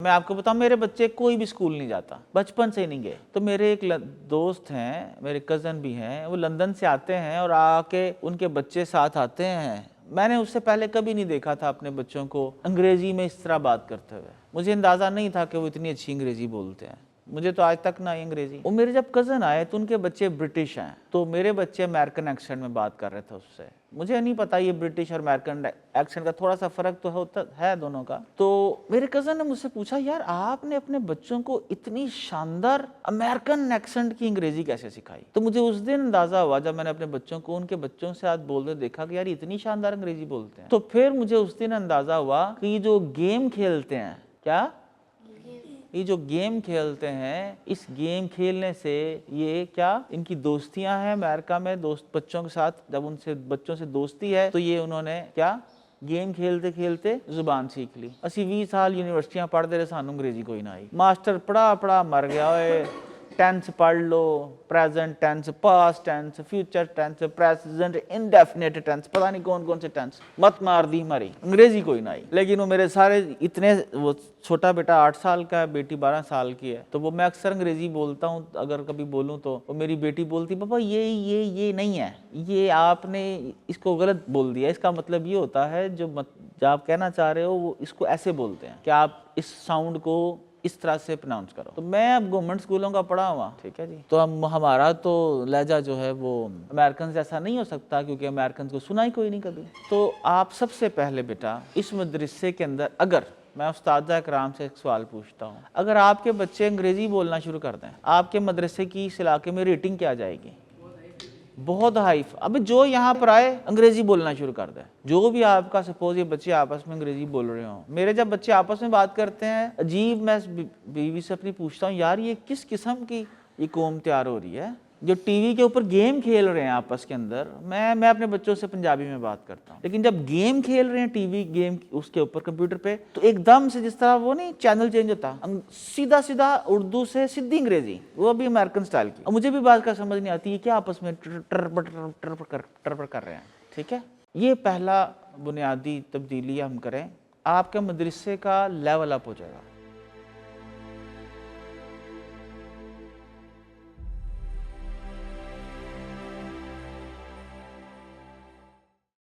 میں آپ کو بتاؤں میرے بچے کوئی بھی اسکول نہیں جاتا، بچپن سے ہی نہیں گئے۔ تو میرے ایک دوست ہیں، میرے کزن بھی ہیں، وہ لندن سے آتے ہیں اور آ کے ان کے بچے ساتھ آتے ہیں۔ میں نے اس سے پہلے کبھی نہیں دیکھا تھا اپنے بچوں کو انگریزی میں اس طرح بات کرتے ہوئے۔ مجھے اندازہ نہیں تھا کہ وہ اتنی اچھی انگریزی بولتے ہیں، مجھے تو آج تک نہ آئی انگریزی۔ وہ میرے جب کزن آئے تو ان کے بچے برٹش ہیں، تو میرے بچے امریکن ایکسنٹ میں بات کر رہے تھے اس سے۔ مجھے نہیں پتا یہ برٹش اور امریکن ایکسنٹ کا تھوڑا سا فرق تو ہوتا ہے دونوں کا۔ تو میرے کزن نے مجھ سے پوچھا، یار آپ نے اپنے بچوں کو اتنی شاندار امریکن ایکسنٹ کی انگریزی کیسے سکھائی؟ تو مجھے اس دن اندازہ ہوا جب میں نے اپنے بچوں کو ان کے بچوں سے ساتھ بولتے دیکھا کہ یار اتنی شاندار انگریزی بولتے ہیں۔ تو پھر مجھے اس دن اندازہ ہوا کہ یہ جو گیم کھیلتے ہیں، کیا یہ جو گیم کھیلتے ہیں، اس گیم کھیلنے سے یہ کیا ان کی دوستیاں ہیں امریکہ میں دوست بچوں کے ساتھ، جب ان سے بچوں سے دوستی ہے تو یہ انہوں نے کیا گیم کھیلتے کھیلتے زبان سیکھ لی۔ اسی 20 سال یونیورسٹیاں پڑھ دے رہے، سانوں انگریزی کوئی نہ آئی۔ ماسٹر پڑھا مر گیا ہوئے، ٹینس پڑھ لو، present tense, past tense, future tense, present indefinite tense, پتہ نہیں کون کون سے ٹینس، مت مار دی ہماری، انگریزی کوئی نہ آئی۔ لیکن وہ میرے سارے اتنے، وہ چھوٹا بیٹا 8 سال کا ہے، بیٹی 12 سال کی ہے، تو وہ میں اکثر انگریزی بولتا ہوں، اگر کبھی بولوں تو وہ میری بیٹی بولتی پاپا یہ نہیں ہے، یہ آپ نے اس کو غلط بول دیا، اس کا مطلب یہ ہوتا ہے جو آپ کہنا چاہ رہے ہو وہ اس کو ایسے بولتے ہیں کہ آپ اس ساؤنڈ کو اس طرح سے پرناؤنس کرو۔ تو میں اب گورنمنٹ اسکولوں کا پڑھا ہوا، ٹھیک ہے جی، تو ہمارا تو لہجہ جو ہے وہ امریکنز جیسا نہیں ہو سکتا، کیونکہ امریکنز کو سنا ہی کوئی نہیں کبھی۔ تو آپ سب سے پہلے بیٹا اس مدرسے کے اندر، اگر میں استاد اکرام سے ایک سوال پوچھتا ہوں، اگر آپ کے بچے انگریزی بولنا شروع کر دیں، آپ کے مدرسے کی اس علاقے میں ریٹنگ کیا جائے گی؟ بہت ہائی۔ اب جو یہاں پر آئے انگریزی بولنا شروع کر دیں، جو بھی آپ کا سپوز یہ بچے آپس میں انگریزی بول رہے ہوں، میرے جب بچے آپس میں بات کرتے ہیں عجیب، میں بیوی سے اپنی پوچھتا ہوں یار یہ کس قسم کی یہ قوم تیار ہو رہی ہے جو ٹی وی کے اوپر گیم کھیل رہے ہیں آپس کے اندر۔ میں اپنے بچوں سے پنجابی میں بات کرتا ہوں، لیکن جب گیم کھیل رہے ہیں ٹی وی گیم اس کے اوپر کمپیوٹر پہ، تو ایک دم سے جس طرح وہ نہیں چینل چینج ہوتا، سیدھا اردو سے سیدھی انگریزی، وہ بھی امریکن سٹائل کی۔ مجھے بھی بات کا سمجھ نہیں آتی ہے کیا آپس میں ٹر کر رہے ہیں، ٹھیک ہے۔ یہ پہلا بنیادی تبدیلی ہم کریں، آپ کے مدرسے کا لیول اپ ہو جائے گا۔